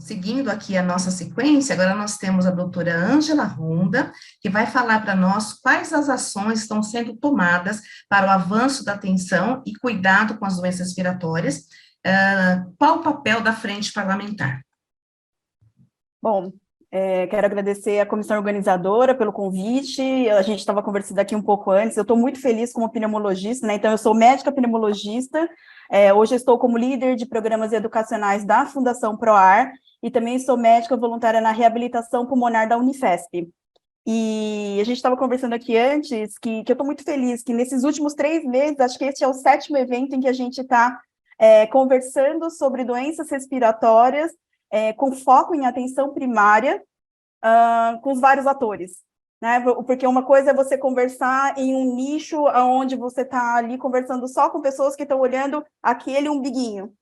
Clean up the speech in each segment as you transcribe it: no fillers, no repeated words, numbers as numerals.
Seguindo aqui a nossa sequência, agora nós temos a doutora Ângela Ronda, que vai falar para nós quais as ações estão sendo tomadas para o avanço da atenção e cuidado com as doenças respiratórias, qual o papel da frente parlamentar? Bom, quero agradecer à comissão organizadora pelo convite. A gente estava conversando aqui um pouco antes. Eu estou muito feliz como pneumologista, né? Então, eu sou médica pneumologista. Hoje eu estou como líder de programas educacionais da Fundação ProAr e também sou médica voluntária na reabilitação pulmonar da Unifesp. E a gente estava conversando aqui antes que eu estou muito feliz que nesses últimos 3 meses, acho que esse é o 7º evento em que a gente está conversando sobre doenças respiratórias, com foco em atenção primária, com os vários atores, né? Porque uma coisa é você conversar em um nicho onde você está ali conversando só com pessoas que estão olhando aquele umbiguinho,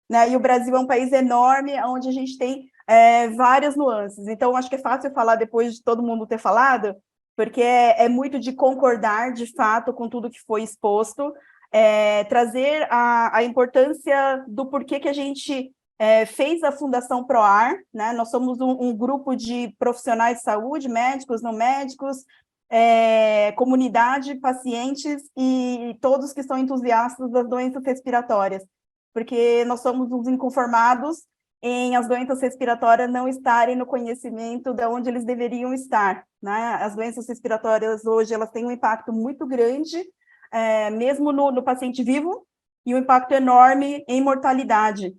né? E o Brasil é um país enorme, onde a gente tem várias nuances. Então, acho que é fácil falar depois de todo mundo ter falado, porque é muito de concordar, de fato, com tudo que foi exposto, trazer a importância do porquê que a gente fez a Fundação ProAr, né? Nós somos um grupo de profissionais de saúde, médicos, não médicos, comunidade, pacientes e todos que são entusiastas das doenças respiratórias, porque nós somos os inconformados em as doenças respiratórias não estarem no conhecimento de onde eles deveriam estar, né? As doenças respiratórias hoje, elas têm um impacto muito grande, mesmo no paciente vivo, e um impacto enorme em mortalidade.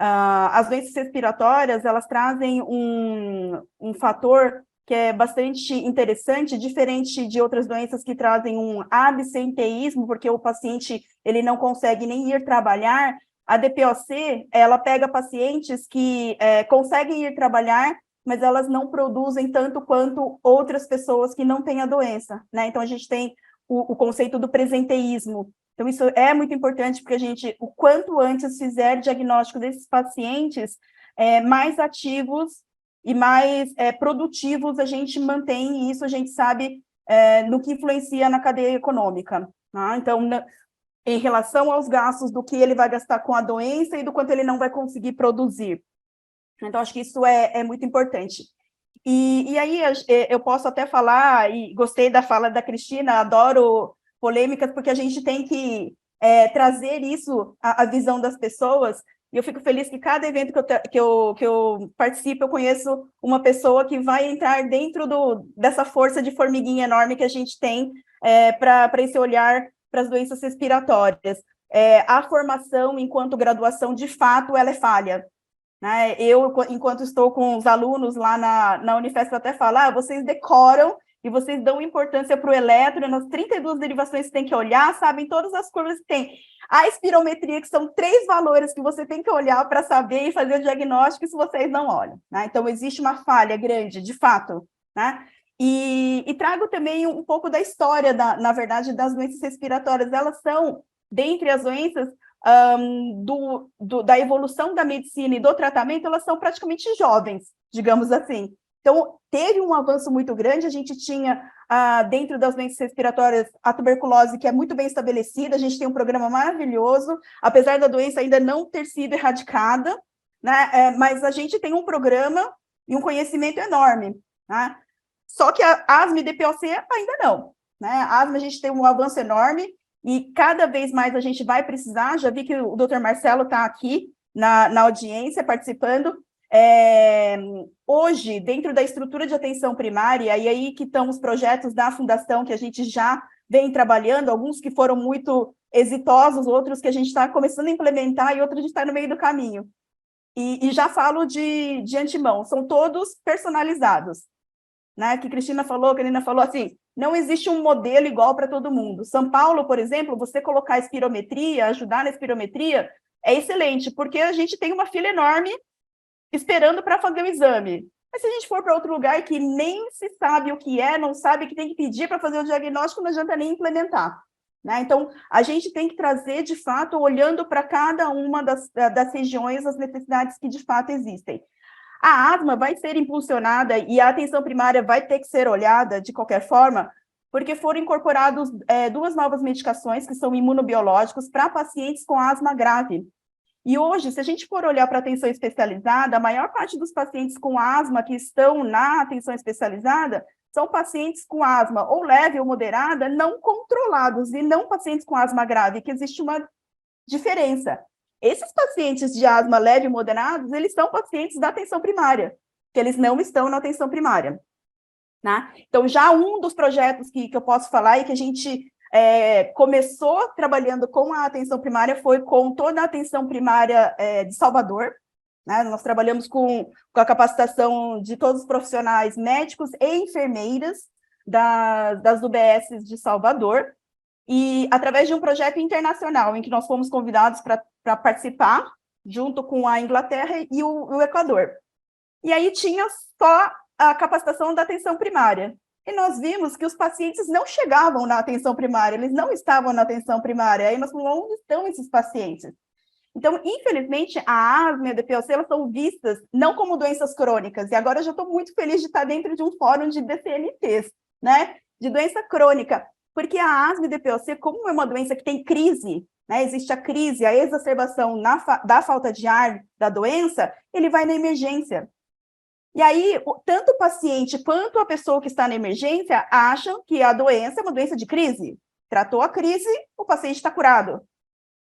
As doenças respiratórias, elas trazem um fator que é bastante interessante, diferente de outras doenças que trazem um absenteísmo, porque o paciente ele não consegue nem ir trabalhar. A DPOC, ela pega pacientes que conseguem ir trabalhar, mas elas não produzem tanto quanto outras pessoas que não têm a doença, né? Então, a gente tem o conceito do presenteísmo. Então, isso é muito importante, porque a gente, o quanto antes fizer diagnóstico desses pacientes, mais ativos e mais produtivos a gente mantém, e isso a gente sabe no que influencia na cadeia econômica, tá? Então, em relação aos gastos do que ele vai gastar com a doença e do quanto ele não vai conseguir produzir. Então, acho que isso é muito importante. E aí, eu posso até falar, e gostei da fala da Cristina, adoro polêmicas, porque a gente tem que trazer isso, a visão das pessoas, e eu fico feliz que cada evento que eu participo, eu conheço uma pessoa que vai entrar dentro dessa força de formiguinha enorme que a gente tem para esse olhar para as doenças respiratórias. A formação, enquanto graduação, de fato, ela é falha, né? Eu, enquanto estou com os alunos lá na Unifesp, até falo, vocês decoram e vocês dão importância para o eletro, nas 32 derivações que tem que olhar, sabem todas as curvas que tem. A espirometria, que são 3 valores que você tem que olhar para saber e fazer o diagnóstico, isso vocês não olham, né? Então, existe uma falha grande, de fato, né? E trago também um pouco da história, na verdade, das doenças respiratórias. Elas são, dentre as doenças, da evolução da medicina e do tratamento, elas são praticamente jovens, digamos assim. Então, teve um avanço muito grande. A gente tinha, dentro das doenças respiratórias, a tuberculose, que é muito bem estabelecida. A gente tem um programa maravilhoso, apesar da doença ainda não ter sido erradicada, né? Mas a gente tem um programa e um conhecimento enorme, né? Só que a asma e DPOC ainda não, né? A asma a gente tem um avanço enorme e cada vez mais a gente vai precisar. Já vi que o Dr. Marcelo está aqui na audiência participando. Hoje, dentro da estrutura de atenção primária, e aí que estão os projetos da Fundação que a gente já vem trabalhando, alguns que foram muito exitosos, outros que a gente está começando a implementar e outros a gente está no meio do caminho. E já falo de antemão, são todos personalizados, né? Que Cristina falou, que a Nina falou, assim, não existe um modelo igual para todo mundo. São Paulo, por exemplo, você colocar a espirometria, ajudar na espirometria, é excelente, porque a gente tem uma fila enorme esperando para fazer o exame. Mas se a gente for para outro lugar que nem se sabe o que não sabe que tem que pedir para fazer o diagnóstico, não adianta nem implementar, né? Então, a gente tem que trazer, de fato, olhando para cada uma das regiões, as necessidades que, de fato, existem. A asma vai ser impulsionada e a atenção primária vai ter que ser olhada, de qualquer forma, porque foram incorporados 2 novas medicações que são imunobiológicos para pacientes com asma grave. E hoje, se a gente for olhar para a atenção especializada, a maior parte dos pacientes com asma que estão na atenção especializada são pacientes com asma ou leve ou moderada, não controlados, e não pacientes com asma grave, que existe uma diferença. Esses pacientes de asma leve e moderados, eles são pacientes da atenção primária, que eles não estão na atenção primária. Né? Então, já um dos projetos que eu posso falar e que a gente começou trabalhando com a atenção primária foi com toda a atenção primária de Salvador. Né? Nós trabalhamos com a capacitação de todos os profissionais médicos e enfermeiras das UBSs de Salvador, e através de um projeto internacional, em que nós fomos convidados para participar, junto com a Inglaterra e o Equador. E aí tinha só a capacitação da atenção primária. E nós vimos que os pacientes não chegavam na atenção primária, eles não estavam na atenção primária. Aí nós falamos, onde estão esses pacientes? Então, infelizmente, a asma e a DPOC, elas são vistas não como doenças crônicas. E agora eu já estou muito feliz de estar dentro de um fórum de DCNTs, né? De doença crônica. Porque a asma e a DPOC, como é uma doença que tem crise, né? Existe a crise, a exacerbação da falta de ar da doença, ele vai na emergência. E aí, tanto o paciente quanto a pessoa que está na emergência acham que a doença é uma doença de crise. Tratou a crise, o paciente está curado.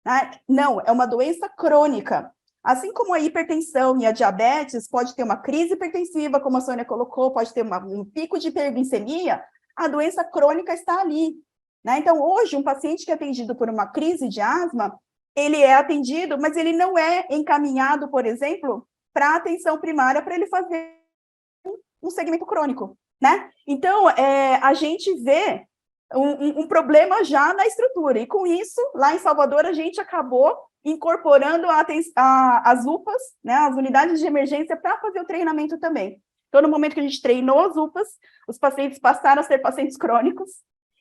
Né? Não, é uma doença crônica. Assim como a hipertensão e a diabetes pode ter uma crise hipertensiva, como a Sônia colocou, pode ter um pico de hiperglicemia, a doença crônica está ali. Né? Então, hoje, um paciente que é atendido por uma crise de asma, ele é atendido, mas ele não é encaminhado, por exemplo, para a atenção primária para ele fazer um segmento crônico, né? Então, a gente vê um problema já na estrutura, e com isso, lá em Salvador, a gente acabou incorporando as UPAs, né, as unidades de emergência, para fazer o treinamento também. Então, no momento que a gente treinou as UPAs, os pacientes passaram a ser pacientes crônicos,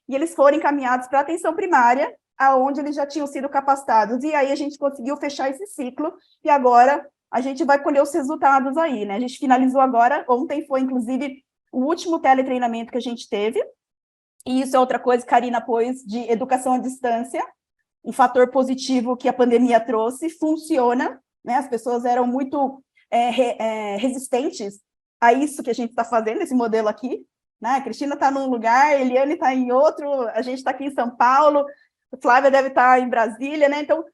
e eles foram encaminhados para a atenção primária, aonde eles já tinham sido capacitados, e aí a gente conseguiu fechar esse ciclo, e agora a gente vai colher os resultados aí, né? A gente finalizou agora, ontem foi, inclusive, o último teletreinamento que a gente teve, e isso é outra coisa que a Karina pôs de educação à distância, um fator positivo que a pandemia trouxe, funciona, né? As pessoas eram muito resistentes a isso que a gente está fazendo, esse modelo aqui, né? A Cristina está num lugar, a Eliane está em outro, a gente está aqui em São Paulo, a Flávia deve estar em Brasília, né? Então,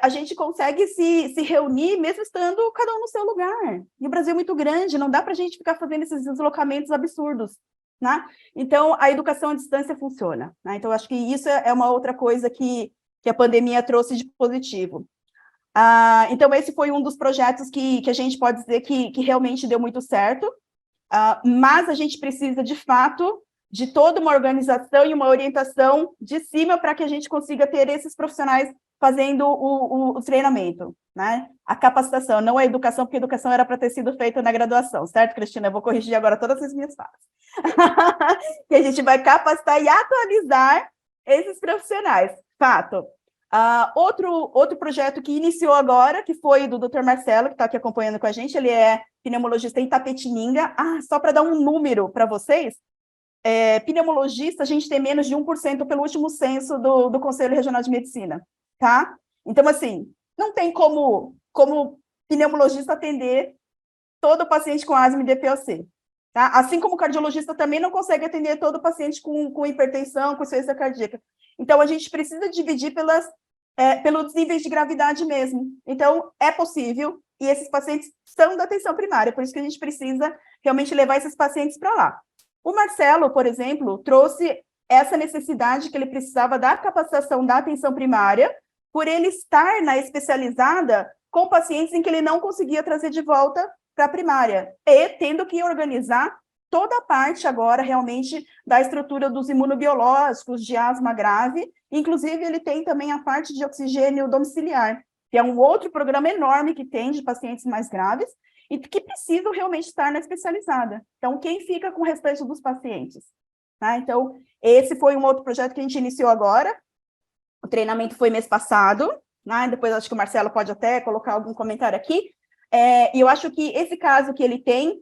a gente consegue se reunir, mesmo estando cada um no seu lugar. E o Brasil é muito grande, não dá para a gente ficar fazendo esses deslocamentos absurdos, né? Então, a educação à distância funciona. Né? Então, acho que isso é uma outra coisa que a pandemia trouxe de positivo. Então, esse foi um dos projetos que a gente pode dizer que realmente deu muito certo, mas a gente precisa, de fato, de toda uma organização e uma orientação de cima para que a gente consiga ter esses profissionais fazendo o treinamento, né? A capacitação, não a educação, porque a educação era para ter sido feita na graduação, certo, Cristina? Eu vou corrigir agora todas as minhas falas. Que a gente vai capacitar e atualizar esses profissionais, fato. Outro projeto que iniciou agora, que foi do Dr. Marcelo, que está aqui acompanhando com a gente, ele é pneumologista em Tapetininga. Só para dar um número para vocês, pneumologista, a gente tem menos de 1% pelo último censo do Conselho Regional de Medicina, tá? Então, assim, não tem como pneumologista atender todo paciente com asma e DPOC, tá? Assim como o cardiologista também não consegue atender todo paciente com hipertensão, com insuficiência cardíaca. Então, a gente precisa dividir pelos níveis de gravidade mesmo. Então, é possível, e esses pacientes são da atenção primária, por isso que a gente precisa realmente levar esses pacientes para lá. O Marcelo, por exemplo, trouxe essa necessidade que ele precisava da capacitação da atenção primária, por ele estar na especializada com pacientes em que ele não conseguia trazer de volta para a primária, e tendo que organizar toda a parte agora, realmente, da estrutura dos imunobiológicos de asma grave, inclusive ele tem também a parte de oxigênio domiciliar, que é um outro programa enorme que tem de pacientes mais graves, e que precisam realmente estar na especializada. Então, quem fica com o restante dos pacientes? Tá? Então, esse foi um outro projeto que a gente iniciou agora, o treinamento foi mês passado, né? Depois acho que o Marcelo pode até colocar algum comentário aqui, e eu acho que esse caso que ele tem,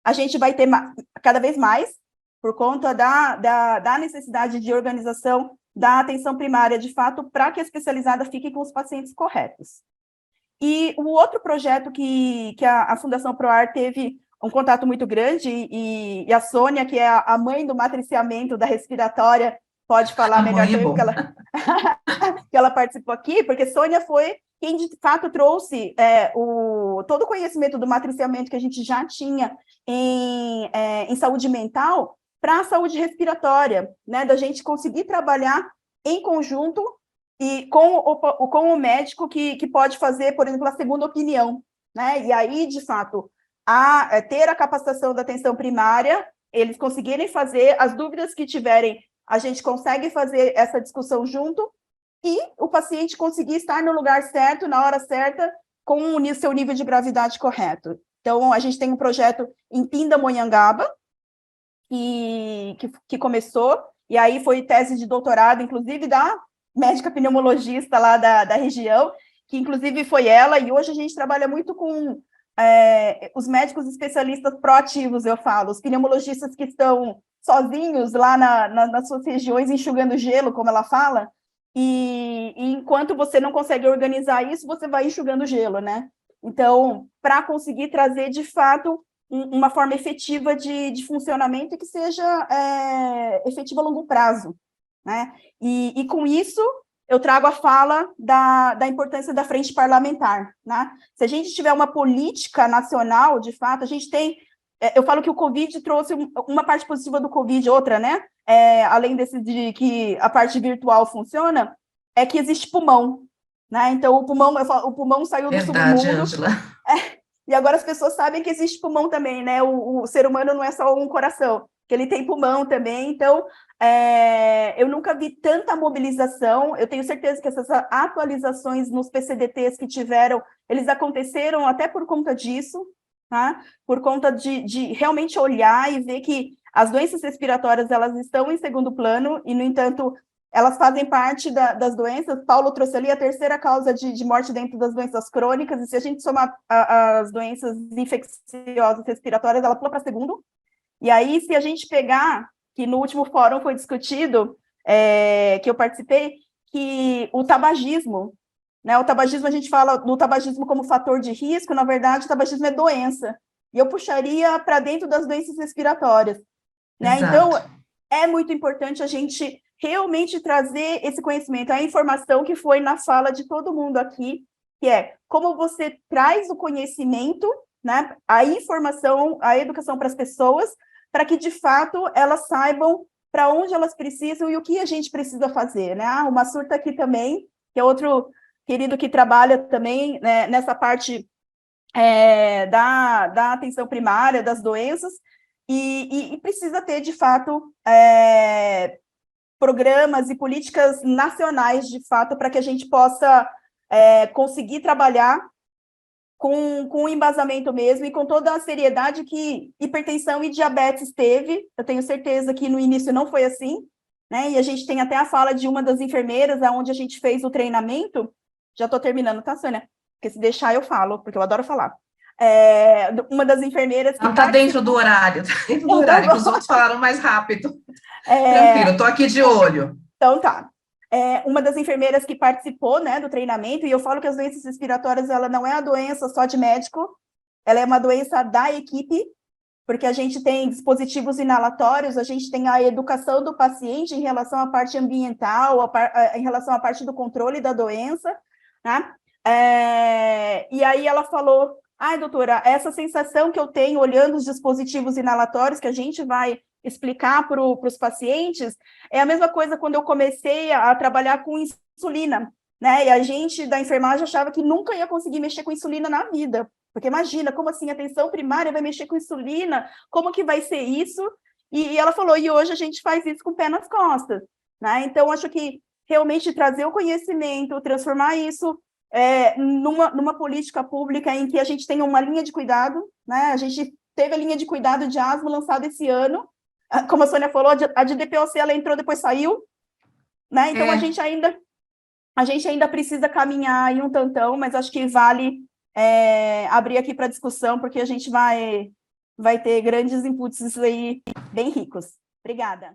a gente vai ter cada vez mais, por conta da necessidade de organização da atenção primária, de fato, para que a especializada fique com os pacientes corretos. E o outro projeto que a Fundação ProAr teve um contato muito grande, e a Sônia, que é a mãe do matriciamento da respiratória, pode falar melhor também, porque que ela participou aqui, porque Sônia foi quem, de fato, trouxe todo o conhecimento do matriciamento que a gente já tinha em saúde mental para a saúde respiratória, né, da gente conseguir trabalhar em conjunto e com o médico que pode fazer, por exemplo, a segunda opinião, né, e aí, de fato, ter a capacitação da atenção primária, eles conseguirem fazer, as dúvidas que tiverem, a gente consegue fazer essa discussão junto, e o paciente conseguir estar no lugar certo, na hora certa, com o seu nível de gravidade correto. Então, a gente tem um projeto em Pindamonhangaba, que começou, e aí foi tese de doutorado, inclusive, da médica pneumologista lá da região, que inclusive foi ela, e hoje a gente trabalha muito com os médicos especialistas proativos, eu falo, os pneumologistas que estão sozinhos lá nas suas regiões, enxugando gelo, como ela fala, e enquanto você não consegue organizar isso, você vai enxugando gelo, né? Então, para conseguir trazer, de fato, uma forma efetiva de funcionamento que seja efetiva a longo prazo, né? E com isso, eu trago a fala da importância da frente parlamentar, né? Se a gente tiver uma política nacional, de fato, a gente tem... eu falo que o Covid trouxe uma parte positiva do Covid, outra, né? Além de que a parte virtual funciona, é que existe pulmão, né? Então, o pulmão saiu do submundo. Ângela. E agora as pessoas sabem que existe pulmão também, né? O ser humano não é só um coração, que ele tem pulmão também. Então, eu nunca vi tanta mobilização. Eu tenho certeza que essas atualizações nos PCDTs que tiveram, eles aconteceram até por conta disso, tá? Por conta de realmente olhar e ver que as doenças respiratórias, elas estão em segundo plano e, no entanto, elas fazem parte das doenças. Paulo trouxe ali a terceira causa de morte dentro das doenças crônicas, e se a gente somar as doenças infecciosas respiratórias, ela pula para segundo. E aí, se a gente pegar, que no último fórum foi discutido, que eu participei, que o tabagismo, né? O tabagismo, a gente fala do tabagismo como fator de risco, na verdade, o tabagismo é doença. E eu puxaria para dentro das doenças respiratórias, né? Então, é muito importante a gente realmente trazer esse conhecimento, a informação que foi na fala de todo mundo aqui, que é como você traz o conhecimento, né, a informação, a educação para as pessoas, para que, de fato, elas saibam para onde elas precisam e o que a gente precisa fazer, né? O Massur está aqui também, que é outro querido que trabalha também, né, nessa parte da atenção primária, das doenças, e precisa ter, de fato, programas e políticas nacionais, de fato, para que a gente possa conseguir trabalhar com embasamento mesmo e com toda a seriedade que hipertensão e diabetes teve. Eu tenho certeza que no início não foi assim, né? E a gente tem até a fala de uma das enfermeiras, onde a gente fez o treinamento. Já estou terminando, tá, Sônia? Porque se deixar eu falo, porque eu adoro falar. Uma das enfermeiras... Não, está dentro do horário, que os outros falaram mais rápido. Tranquilo, estou aqui de olho. Então tá. Uma das enfermeiras que participou, né, do treinamento, e eu falo que as doenças respiratórias, ela não é a doença só de médico, ela é uma doença da equipe, porque a gente tem dispositivos inalatórios, a gente tem a educação do paciente em relação à parte ambiental, em relação à parte do controle da doença, né? E aí ela falou: ai, doutora, essa sensação que eu tenho olhando os dispositivos inalatórios, que a gente vai explicar para os pacientes, é a mesma coisa quando eu comecei a trabalhar com insulina, né? E a gente da enfermagem achava que nunca ia conseguir mexer com insulina na vida, porque imagina, como assim, a atenção primária vai mexer com insulina? Como que vai ser isso? E ela falou, e hoje a gente faz isso com o pé nas costas, né? Então, acho que realmente trazer o conhecimento, transformar isso numa política pública em que a gente tenha uma linha de cuidado, né? A gente teve a linha de cuidado de asma lançada esse ano, como a Sônia falou, a de DPOC ela entrou, depois saiu, né? Então a gente ainda precisa caminhar aí um tantão, mas acho que vale abrir aqui para discussão, porque a gente vai ter grandes inputs aí bem ricos. Obrigada.